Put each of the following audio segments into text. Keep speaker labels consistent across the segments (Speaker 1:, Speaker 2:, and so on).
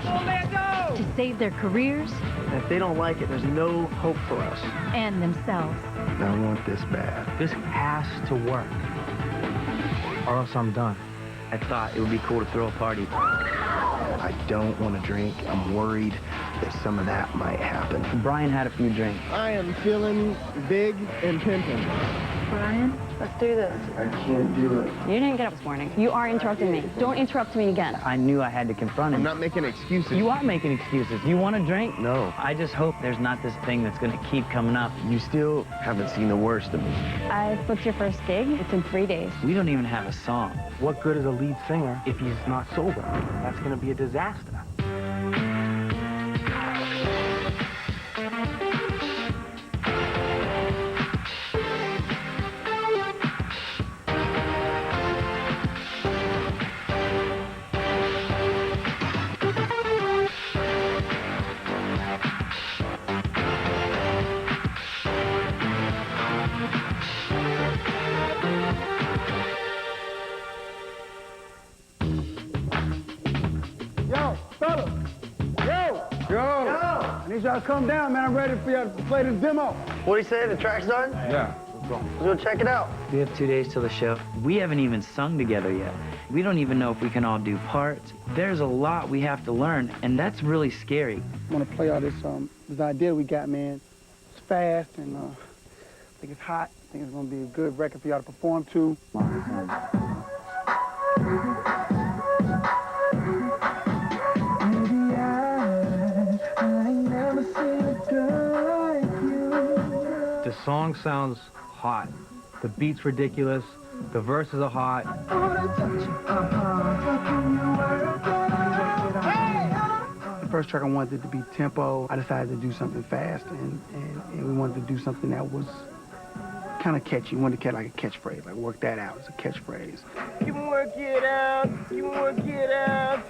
Speaker 1: To save their careers.
Speaker 2: And if they don't like it, there's no hope for us.
Speaker 1: And themselves.
Speaker 3: I want this bad.
Speaker 4: This has to work, or else I'm done.
Speaker 5: I thought it would be cool to throw a party.
Speaker 3: I don't want to drink. I'm worried that some of that might happen.
Speaker 5: Brian had a few drinks.
Speaker 2: I am feeling big and pimping.
Speaker 6: Brian, let's do this.
Speaker 3: I can't do it.
Speaker 6: You didn't get up this morning. You are interrupting me. Don't interrupt me again.
Speaker 5: I knew I had to confront him.
Speaker 2: I'm not making excuses.
Speaker 5: You are making excuses. You want to drink?
Speaker 2: No.
Speaker 5: I just hope there's not this thing that's going to keep coming up.
Speaker 2: You still haven't seen the worst of me.
Speaker 6: I booked your first gig. It's in 3 days.
Speaker 5: We don't even have a song.
Speaker 4: What good is a lead singer if he's not sober? That's going to be a disaster.
Speaker 7: Yo, fellas. Yo. I need y'all to come down, man. I'm ready for y'all to play this demo.
Speaker 2: What do you say? The track's done?
Speaker 7: Yeah.
Speaker 2: Let's go check it out.
Speaker 5: We have 2 days till the show. We haven't even sung together yet. We don't even know if we can all do parts. There's a lot we have to learn, and that's really scary.
Speaker 7: I want to play all this idea we got, man. It's fast, and I think it's hot. I think it's going to be a good record for y'all to perform to.
Speaker 4: The song sounds hot. The beat's ridiculous. The verses are hot.
Speaker 7: The first track I wanted it to be tempo. I decided to do something fast, and we wanted to do something that was kind of catchy. We wanted to get like a catchphrase, like work that out as a catchphrase.
Speaker 2: You can work it out, you can work it out.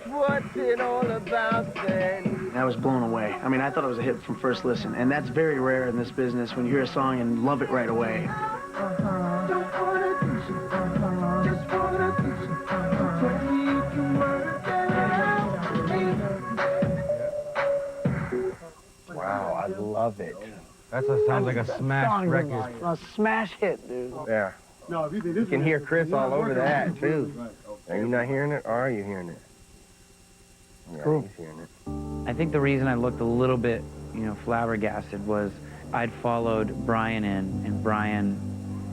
Speaker 2: What's it all about then?
Speaker 8: I was blown away. I mean, I thought it was a hit from first listen, and that's very rare in this business when you hear a song and love it right away.
Speaker 3: Wow, I love it.
Speaker 4: That sounds like a smash record.
Speaker 8: A smash hit, dude.
Speaker 3: Yeah.
Speaker 7: No,
Speaker 3: You can hear Chris all over that, too. Are you not hearing it, or are you hearing it? Yeah,
Speaker 8: Cool.
Speaker 3: he's hearing it.
Speaker 5: I think the reason I looked a little bit, flabbergasted was I'd followed Brian in, and Brian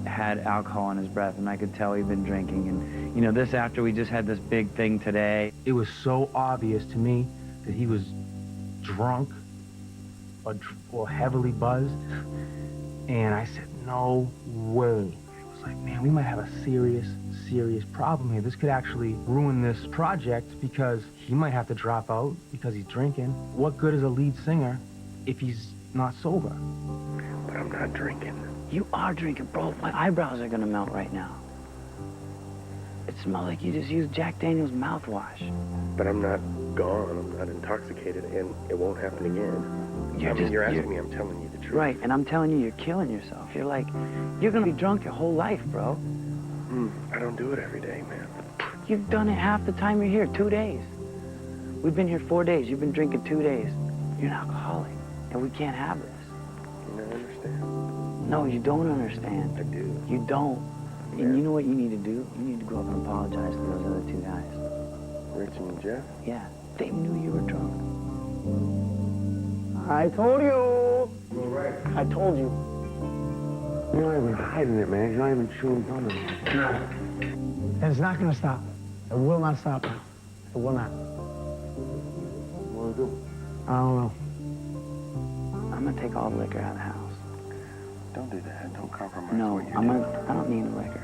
Speaker 5: had alcohol in his breath, and I could tell he'd been drinking. And, this after we just had this big thing today.
Speaker 4: It was so obvious to me that he was drunk or heavily buzzed. And I said, no way. I was like, man, we might have a serious problem here. This could actually ruin this project because he might have to drop out because he's drinking. What good is a lead singer if he's not sober?
Speaker 3: But I'm not drinking.
Speaker 5: You are drinking, bro. My eyebrows are gonna melt right now. It smells like you just used Jack Daniel's mouthwash.
Speaker 3: But I'm not gone. I'm not intoxicated, and it won't happen again. You're asking me, I'm telling you the truth.
Speaker 5: Right, and I'm telling you, you're killing yourself. You're gonna be drunk your whole life, bro.
Speaker 3: I don't do it every day, man.
Speaker 5: You've done it half the time you're here, 2 days. We've been here 4 days. You've been drinking 2 days. You're an alcoholic, and we can't have this.
Speaker 3: You don't understand.
Speaker 5: No, you don't understand.
Speaker 3: I do.
Speaker 5: You don't.
Speaker 3: Yeah.
Speaker 5: And you know what you need to do? You need to go up and apologize to those other 2 guys.
Speaker 3: Rich and Jeff?
Speaker 5: Yeah, they knew you were drunk.
Speaker 8: I told you. I told you.
Speaker 3: You're not even hiding it, man. You're not even chewing gum.
Speaker 7: And it's not going to stop. It will not stop now. It will not.
Speaker 3: What do you want to do?
Speaker 7: I don't know.
Speaker 5: I'm gonna take all the liquor out of the house.
Speaker 3: Don't do that. Don't compromise
Speaker 5: No,
Speaker 3: what you do.
Speaker 5: I don't need the liquor.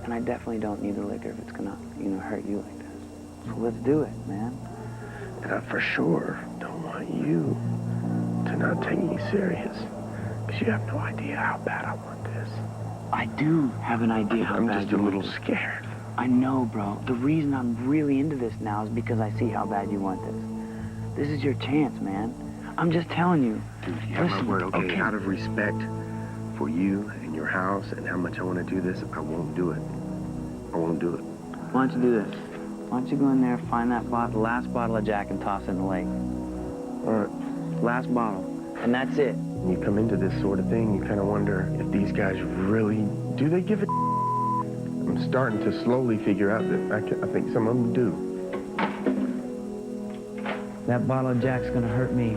Speaker 5: And I definitely don't need the liquor if it's gonna, hurt you like this. So let's do it, man.
Speaker 3: And I for sure don't want you to not take me serious. Because you have no idea how bad I want this.
Speaker 5: I do have an idea how
Speaker 3: I'm
Speaker 5: bad
Speaker 3: just
Speaker 5: you
Speaker 3: a
Speaker 5: want
Speaker 3: little
Speaker 5: this.
Speaker 3: scared.
Speaker 5: I know, bro. The reason I'm really into this now is because I see how bad you want this. This is your chance, man. I'm just telling you.
Speaker 3: Dude, you have my word, okay? Out of respect for you and your house and how much I want to do this, I won't do it. I won't do it.
Speaker 5: Why don't you do this? Why don't you go in there, find that last bottle of Jack and toss it in the lake.
Speaker 3: All right.
Speaker 5: Last bottle. And that's it.
Speaker 3: When you come into this sort of thing, you kind of wonder if these guys really, do they give a I'm starting to slowly figure out that I think some of them do.
Speaker 5: That bottle of Jack's gonna hurt me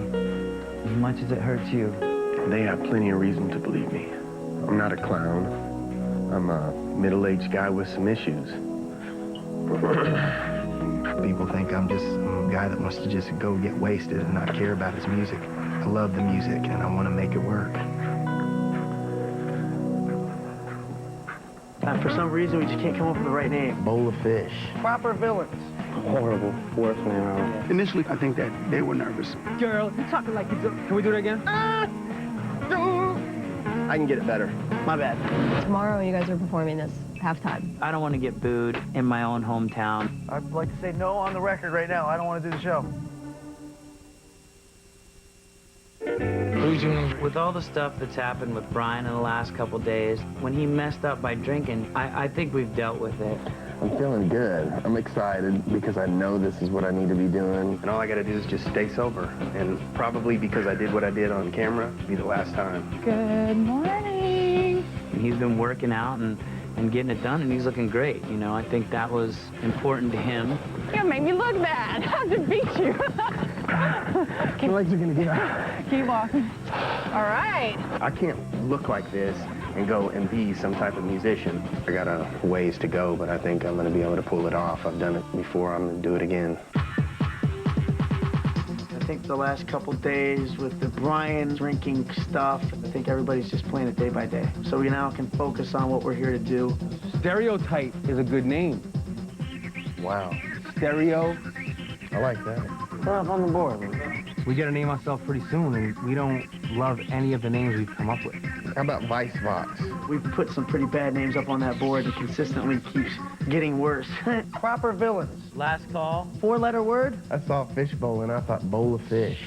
Speaker 5: as much as it hurts you.
Speaker 3: They have plenty of reason to believe me. I'm not a clown. I'm a middle-aged guy with some issues.
Speaker 9: People think I'm a guy that wants to just go get wasted and not care about his music. I love the music and I want to make it work.
Speaker 8: For some reason, we just can't come up with the right name.
Speaker 3: Bowl of fish.
Speaker 8: Proper villains.
Speaker 3: Horrible. Worst name ever.
Speaker 7: Initially, I think that they were nervous.
Speaker 4: Girl, you talking like you do. Can we do it again?
Speaker 3: I can get it better.
Speaker 8: My bad.
Speaker 6: Tomorrow, you guys are performing this halftime.
Speaker 5: I don't want to get booed in my own hometown.
Speaker 8: I'd like to say no on the record right now. I don't want to do the show.
Speaker 5: With all the stuff that's happened with Brian in the last couple days, when he messed up by drinking, I think we've dealt with it.
Speaker 3: I'm feeling good. I'm excited because I know this is what I need to be doing. And all I got to do is just stay sober. And probably because I did what I did on camera, it'll be the last time.
Speaker 6: Good morning.
Speaker 5: And he's been working out and getting it done, and he's looking great. You know, I think that was important to him.
Speaker 6: You make me look bad. I have to beat you.
Speaker 3: My legs are going to get out.
Speaker 6: Keep walking. All right.
Speaker 3: I can't look like this and go and be some type of musician. I got a ways to go, but I think I'm going to be able to pull it off. I've done it before. I'm going to do it again.
Speaker 8: I think the last couple days with the Dryin drinking stuff, I think everybody's just playing it day by day. So we now can focus on what we're here to do.
Speaker 4: Stereotype is a good name.
Speaker 3: Wow.
Speaker 4: Stereo.
Speaker 3: I like that.
Speaker 8: Put up on the board.
Speaker 4: We gotta name ourselves pretty soon, and we don't love any of the names we've come up with.
Speaker 3: How about Vice Vox?
Speaker 8: We've put some pretty bad names up on that board and consistently keeps getting worse. Proper villains.
Speaker 5: Last call.
Speaker 8: 4-letter word?
Speaker 3: I saw fishbowl and I thought bowl of fish.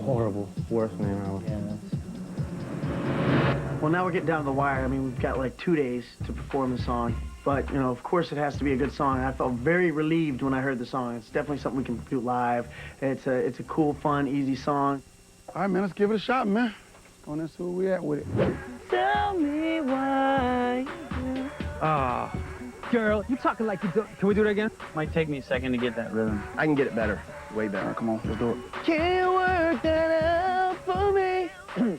Speaker 3: Horrible. Worst name ever.
Speaker 5: Yeah,
Speaker 8: Well, now we're getting down to the wire. I mean, we've got like 2 days to perform the song. But, you know, of course it has to be a good song. And I felt very relieved when I heard the song. It's definitely something we can do live. It's a cool, fun, easy song.
Speaker 7: All right, man, let's give it a shot, man. Go on and see where we at with it.
Speaker 2: Tell me why.
Speaker 4: Ah. Girl, you talking like you do. Can we do it again?
Speaker 5: might take me a second to get that rhythm.
Speaker 3: I can get it better. Way better.
Speaker 7: All right, come on, let's do it.
Speaker 2: Can you work that out for me?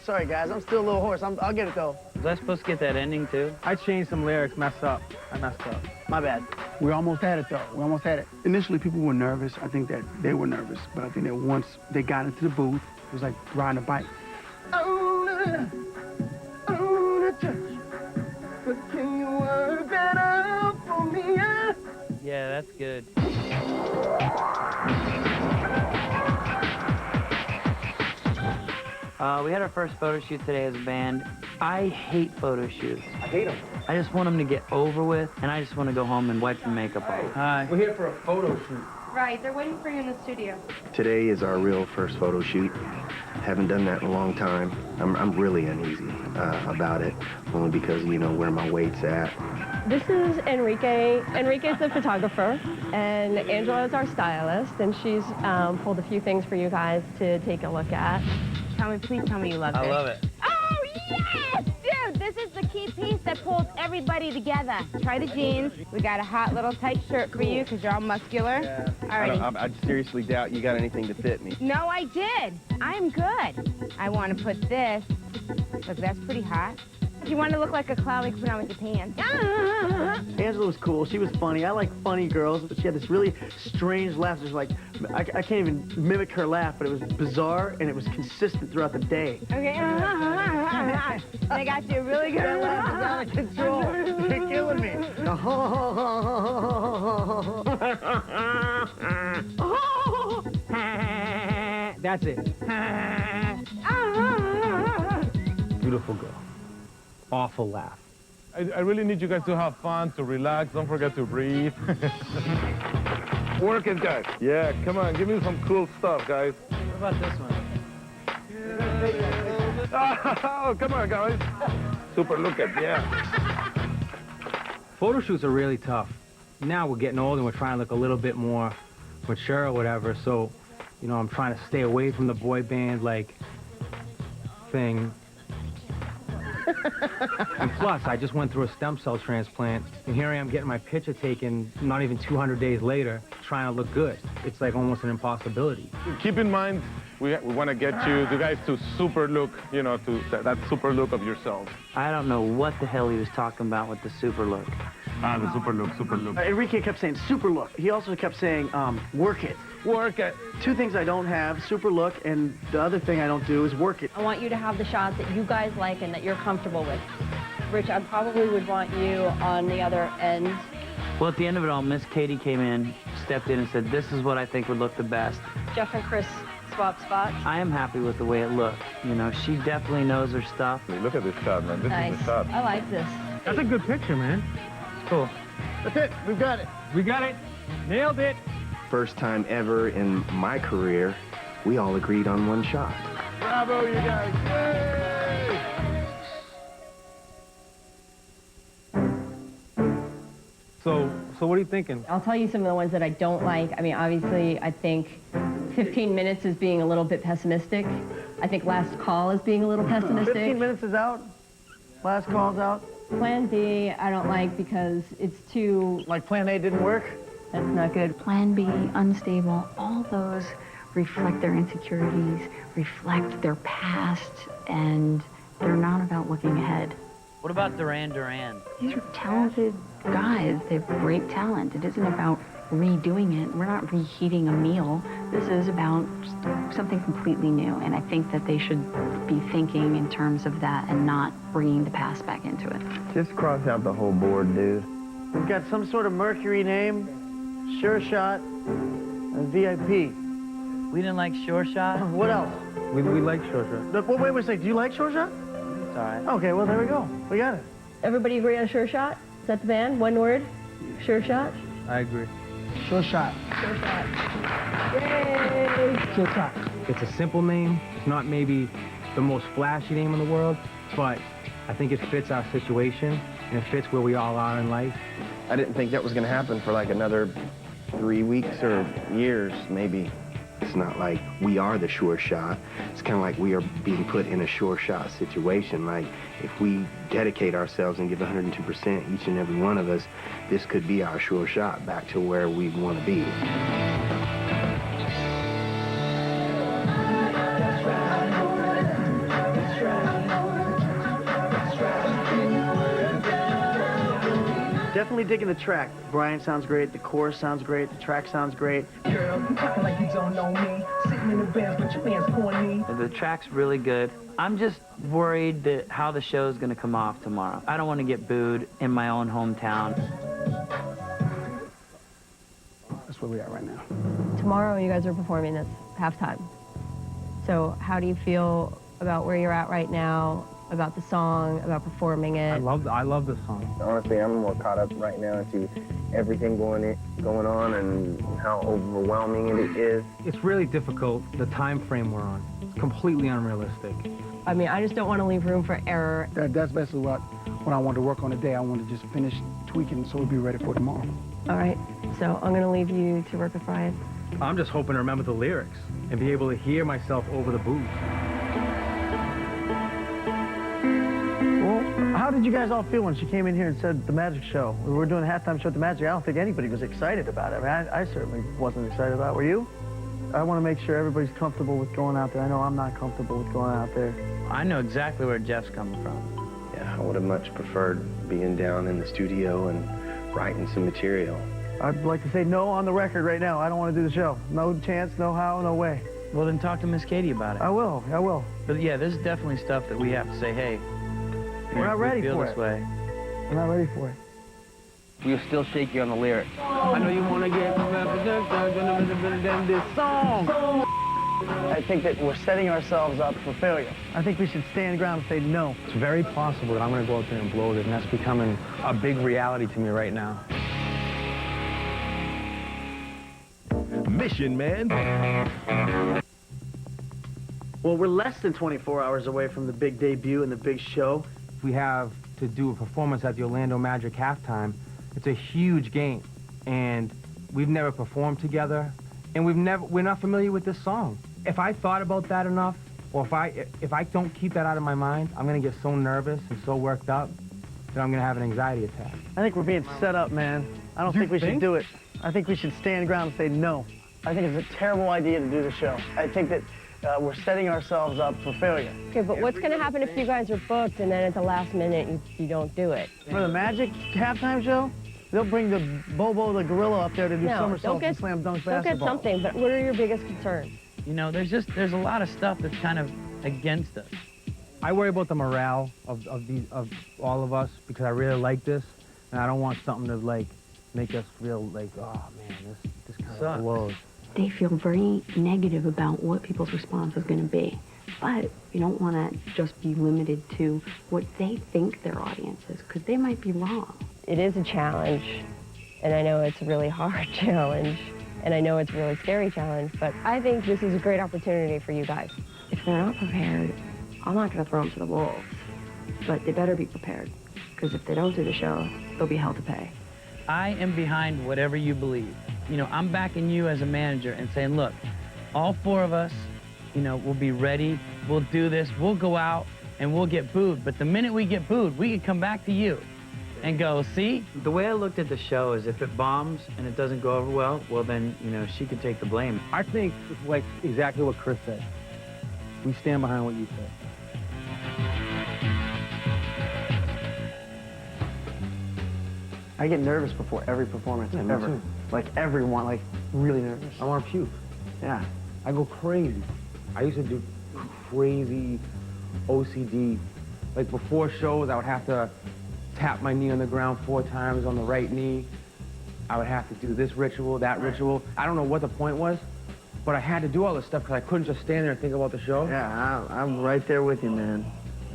Speaker 8: Sorry, guys, I'm still a little hoarse. I'll get it, though.
Speaker 5: Was I supposed to get that ending, too?
Speaker 4: I changed some lyrics, messed up. I messed up.
Speaker 8: My bad.
Speaker 7: We almost had it, though. We almost had it. Initially, people were nervous. I think that they were nervous. But I think that once they got into the booth, it was like riding a bike.
Speaker 2: I wanna touch, but can you work that out for me?
Speaker 5: Yeah, that's good. We had our first photo shoot today as a band. I hate photo shoots.
Speaker 4: I hate them.
Speaker 5: I just want them to get over with, and I just want to go home and wipe the makeup off. Hi.
Speaker 4: We're here for a photo shoot.
Speaker 6: Right, they're waiting for you in the studio.
Speaker 3: Today is our real first photo shoot. Haven't done that in a long time. I'm really uneasy about it, only because, you know, where my weight's at.
Speaker 6: This is Enrique. Enrique's the photographer, and Angela is our stylist, and she's pulled a few things for you guys to take a look at.
Speaker 10: Please tell me you love this.
Speaker 5: I love it.
Speaker 10: Oh, yes! Dude, this is the key piece that pulls everybody together. Try the jeans. We got a hot little tight shirt for you because you're all muscular. Yeah. Alrighty.
Speaker 3: I seriously doubt you got anything to fit me.
Speaker 10: No, I did. I'm good. I want to put this. Look, that's pretty hot. If you want to look like a clown, we can put on with the pants.
Speaker 8: Angela was cool. She was funny. I like funny girls, but she had this really strange laugh. It was like, I can't even mimic her laugh, but it was bizarre, and it was consistent throughout the day.
Speaker 10: Okay. I got you really good.
Speaker 8: That laugh is out of control. You're killing me.
Speaker 4: That's it. Beautiful girl. Awful laugh.
Speaker 11: I really need you guys to have fun, to relax. Don't forget to breathe. Work it, guys. Yeah, come on. Give me some cool stuff, guys.
Speaker 5: What about this one?
Speaker 11: Oh, come on, guys. Super look at, yeah.
Speaker 4: Photo shoots are really tough. now we're getting old and we're trying to look a little bit more mature or whatever, so, you know, I'm trying to stay away from the boy band, like, thing. And plus, I just went through a stem cell transplant, and here I am getting my picture taken not even 200 days later, trying to look good. It's like almost an impossibility.
Speaker 11: Keep in mind, we want to get you guys to super look, you know, to that super look of yourself.
Speaker 5: I don't know what the hell he was talking about with the super look.
Speaker 11: Ah, the super look, super look.
Speaker 8: Enrique kept saying super look. He also kept saying work it.
Speaker 11: Work it.
Speaker 8: Two things I don't have, super look, and the other thing I don't do is work it.
Speaker 6: I want you to have the shots that you guys like and that you're comfortable with. Rich, I probably would want you on the other end.
Speaker 5: Well, at the end of it all, Miss Katie came in, stepped in and said, this is what I think would look the best.
Speaker 6: Jeff and Chris swap spots.
Speaker 5: I am happy with the way it looked. You know, she definitely knows her stuff.
Speaker 11: Look at this shot, man. This
Speaker 6: Nice.
Speaker 11: is the shot.
Speaker 6: I like this.
Speaker 4: That's a good picture, man. It's cool.
Speaker 8: That's it. We've got it.
Speaker 4: We got it. Nailed it.
Speaker 9: First time ever in my career, we all agreed on one shot.
Speaker 11: Bravo, you guys. Yay!
Speaker 4: So what are you thinking?
Speaker 6: I'll tell you some of the ones that I don't like. I mean, obviously, I think 15 minutes is being a little bit pessimistic. I think last call is being a little pessimistic.
Speaker 8: 15 minutes is out. Last call's out.
Speaker 6: Plan B, I don't like because it's too...
Speaker 8: Like Plan A didn't work?
Speaker 6: That's not good.
Speaker 1: Plan B, unstable, all those reflect their insecurities, reflect their past, and they're not about looking ahead.
Speaker 5: What about Dryin?
Speaker 1: These are talented guys. They have great talent. It isn't about redoing it. We're not reheating a meal. This is about something completely new, and I think that they should be thinking in terms of that and not bringing the past back into it.
Speaker 3: Just cross out the whole board, dude.
Speaker 8: We've got some sort of Mercury name, Sure Shot, and VIP.
Speaker 5: We didn't like Sure Shot?
Speaker 8: What else?
Speaker 4: We like Sure Shot.
Speaker 8: Wait a second. Do you like Sure Shot?
Speaker 5: It's all right.
Speaker 8: Okay, well, there we go. We got it.
Speaker 6: Everybody agree on Sure Shot? Is that the band? One word? Sure Shot?
Speaker 4: I agree.
Speaker 7: Sure shot.
Speaker 6: Sure Shot. Yay!
Speaker 7: Sure shot.
Speaker 4: It's a simple name. It's not maybe the most flashy name in the world, but I think it fits our situation, and it fits where we all are in life.
Speaker 3: I didn't think that was going to happen for like another 3 weeks or years, maybe.
Speaker 9: It's not like we are the sure shot. It's kind of like we are being put in a sure shot situation. Like, if we dedicate ourselves and give 102%, each and every one of us, this could be our sure shot back to where we want to be.
Speaker 8: Definitely digging the track. Brian sounds great. The chorus sounds great. The track sounds great.
Speaker 12: Girl, you talking like you don't know me. Sitting in the Benz, but your man's corny.
Speaker 5: The track's really good. I'm just worried that how the show's gonna come off tomorrow. I don't want to get booed in my own hometown.
Speaker 7: That's where we are right now.
Speaker 6: Tomorrow you guys are performing this halftime. So how do you feel about where you're at right now, about the song, about performing it?
Speaker 4: I love this song.
Speaker 3: Honestly, I'm more caught up right now into everything going on and how overwhelming it is.
Speaker 4: It's really difficult, the time frame we're on. It's completely unrealistic.
Speaker 6: I mean, I just don't want to leave room for error.
Speaker 7: That's basically what I wanted to work on today. I wanted to just finish tweaking so we'll be ready for tomorrow.
Speaker 6: All right, so I'm going to leave you to work with Brian.
Speaker 4: I'm just hoping to remember the lyrics and be able to hear myself over the booth.
Speaker 8: Well, how did you guys all feel when she came in here and said the Magic Show? We were doing a halftime show at the Magic. I don't think anybody was excited about it. I mean, I certainly wasn't excited about it. Were you? I want to make sure everybody's comfortable with going out there. I know I'm not comfortable with going out there.
Speaker 5: I know exactly where Jeff's coming from.
Speaker 3: Yeah, I would have much preferred being down in the studio and writing some material.
Speaker 8: I'd like to say no on the record right now. I don't want to do the show. No chance, no how, no way.
Speaker 5: Well, then talk to Miss Katie about it.
Speaker 8: I will.
Speaker 5: But yeah, there's definitely stuff that we have to say, hey,
Speaker 8: we're not ready
Speaker 5: feel
Speaker 8: for
Speaker 5: this
Speaker 8: it.
Speaker 5: way.
Speaker 8: We're not ready for it.
Speaker 3: We're still shaky on the lyrics.
Speaker 4: I know you want to get this song.
Speaker 8: I think that we're setting ourselves up for failure. I think we should stand ground and say no.
Speaker 4: It's very possible that I'm going to go out there and blow it, and that's becoming a big reality to me right now.
Speaker 11: Mission, man.
Speaker 8: Well, we're less than 24 hours away from the big debut and the big show.
Speaker 4: If we have to do a performance at the Orlando Magic halftime, it's a huge game. and we've never performed together, and we're not familiar with this song. If I thought about that enough, or if I don't keep that out of my mind, I'm gonna get so nervous and so worked up that I'm gonna have an anxiety attack.
Speaker 8: I think we're being set up, man. I don't think we should do it. I think we should stand ground and say no. I think it's a terrible idea to do the show. I think that we're setting ourselves up for failure.
Speaker 6: Okay, but what's going to happen if you guys are booked and then at the last minute you don't do it?
Speaker 8: For the Magic halftime show, they'll bring the Bobo the gorilla up there to do somersaults and slam dunk basketball.
Speaker 6: Don't get something, but what are your biggest concerns?
Speaker 5: You know, there's a lot of stuff that's kind of against us.
Speaker 4: I worry about the morale of all of us because I really like this, and I don't want something to like make us feel like, oh man, this kind of blows.
Speaker 1: They feel very negative about what people's response is going to be. But you don't want to just be limited to what they think their audience is, because they might be wrong.
Speaker 6: It is a challenge, and I know it's a really hard challenge, and I know it's a really scary challenge, but I think this is a great opportunity for you guys.
Speaker 1: If they're not prepared, I'm not going to throw them to the wolves, but they better be prepared, because if they don't do the show, they'll be held to pay.
Speaker 5: I am behind whatever you believe. You know, I'm backing you as a manager and saying, look, all four of us, you know, we'll be ready, we'll do this, we'll go out and we'll get booed. But the minute we get booed, we can come back to you and go, see? The way I looked at the show is if it bombs and it doesn't go over well, then, you know, she could take the blame.
Speaker 4: I think it's like exactly what Chris said. We stand behind what you said.
Speaker 8: I get nervous before every performance ever.
Speaker 4: Too.
Speaker 8: Like everyone, like really nervous.
Speaker 4: I want to puke.
Speaker 8: Yeah.
Speaker 4: I go crazy. I used to do crazy OCD. Like before shows, I would have to tap my knee on the ground 4 times on the right knee. I would have to do this ritual, that ritual. I don't know what the point was, but I had to do all this stuff because I couldn't just stand there and think about the show.
Speaker 8: Yeah, I'm right there with you, man.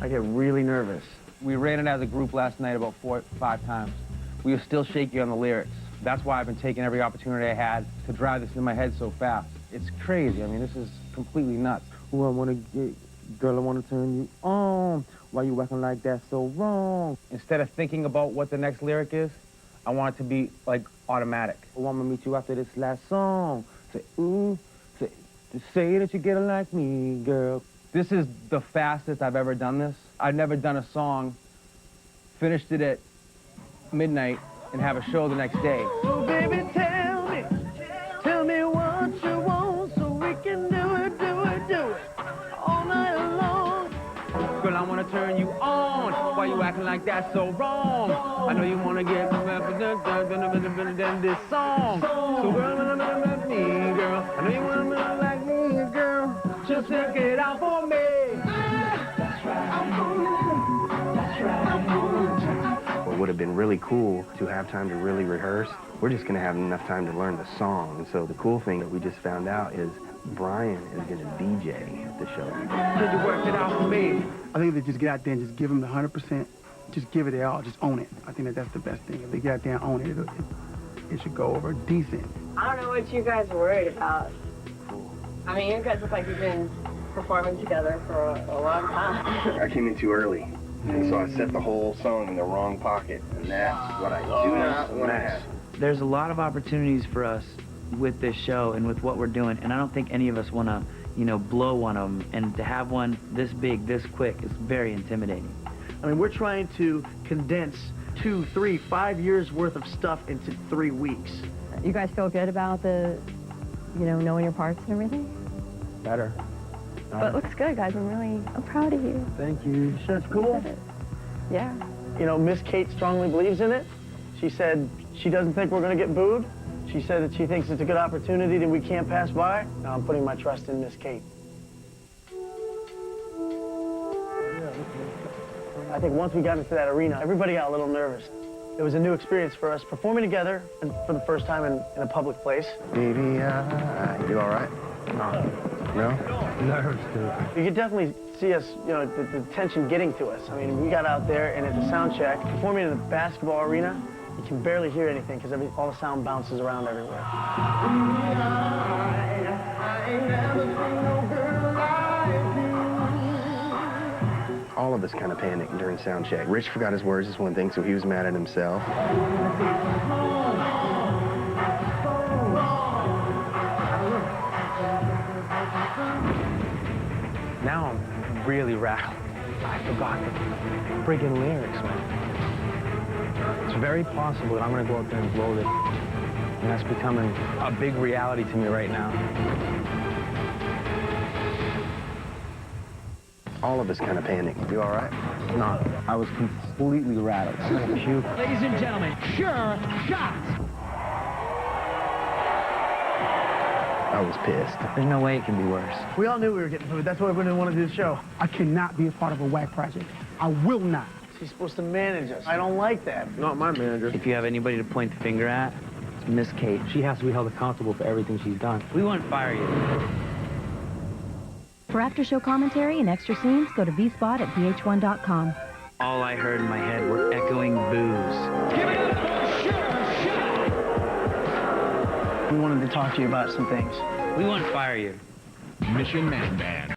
Speaker 8: I get really nervous.
Speaker 4: We ran it as a group last night about 4 or 5 times. We were still shaky on the lyrics. That's why I've been taking every opportunity I had to drive this into my head so fast. It's crazy. I mean, this is completely nuts. Ooh, I wanna get, girl, I wanna turn you on. Why you acting like that so wrong? Instead of thinking about what the next lyric is, I want it to be like automatic. Oh, I'm gonna meet you after this last song. Say, ooh, say that you get it like me, girl. This is the fastest I've ever done this. I've never done a song, finished it at midnight, and have a show the next day.
Speaker 8: So baby, tell me what you want so we can do it, all night long.
Speaker 4: Girl, I wanna turn you on. Why you acting like that so wrong? I know you wanna get than this song. So girl, let me, girl. I know you wanna like me, girl. Just check it out for me.
Speaker 12: That's right.
Speaker 9: What would have been really cool to have time to really rehearse, we're just gonna have enough time to learn the song. And so the cool thing that we just found out is Dryin is gonna DJ at the show.
Speaker 4: Did you work it out for me?
Speaker 7: I think they just get out there and just give them the 100%. Just give it their all. Just own it. I think that's the best thing. If they get out there and own it, it should go over decent.
Speaker 6: I don't know what you guys are worried about. I mean, you guys look like you've been performing together for a long time.
Speaker 3: I came in too early, and so I set the whole song in the wrong pocket, and that's what I do not want to have.
Speaker 5: There's a lot of opportunities for us with this show and with what we're doing, and I don't think any of us want to, you know, blow one of them. And to have one this big, this quick, is very intimidating.
Speaker 8: I mean, we're trying to condense 2, 3, 5 years worth of stuff into 3 weeks.
Speaker 6: You guys feel good about the, you know, knowing your parts and everything?
Speaker 4: Better.
Speaker 6: But it looks good, guys. I'm proud of you.
Speaker 4: Thank you.
Speaker 8: That's cool.
Speaker 6: Yeah.
Speaker 8: You know, Miss Kate strongly believes in it. She said she doesn't think we're going to get booed. She said that she thinks it's a good opportunity that we can't pass by. Now I'm putting my trust in Miss Kate. I think once we got into that arena, everybody got a little nervous. It was a new experience for us, performing together and for the first time in a public place.
Speaker 3: Baby, you all right? No?
Speaker 4: Nerves, dude.
Speaker 8: You could definitely see us, you know, the tension getting to us. I mean, we got out there and at the sound check, performing in a basketball arena, you can barely hear anything because all the sound bounces around everywhere.
Speaker 3: All of us kind of panicked during sound check. Rich forgot his words, is one thing, so he was mad at himself.
Speaker 4: really rattled. I forgot the friggin' lyrics, man. It's very possible that I'm gonna go out there and blow this. And that's becoming a big reality to me right now.
Speaker 9: All of us kind of panicked. You all right?
Speaker 4: No, I was completely rattled. I'm gonna puke.
Speaker 12: Ladies and gentlemen, Sure Shot.
Speaker 9: I was pissed.
Speaker 5: There's no way it can be worse.
Speaker 8: We all knew we were getting food. That's why we didn't want to do the show.
Speaker 7: I cannot be a part of a whack project. I will not.
Speaker 8: She's supposed to manage us. I don't like that.
Speaker 11: Not my manager.
Speaker 5: If you have anybody to point the finger at, it's Miss Kate.
Speaker 4: She has to be held accountable for everything she's done.
Speaker 5: We won't fire you.
Speaker 13: For after-show commentary and extra scenes, go to vspot at vh1.com.
Speaker 5: All I heard in my head were echoing boos.
Speaker 12: Give it up for Sure Shot.
Speaker 8: We wanted to talk to you about some things.
Speaker 5: We won't fire you.
Speaker 14: Mission Man Band.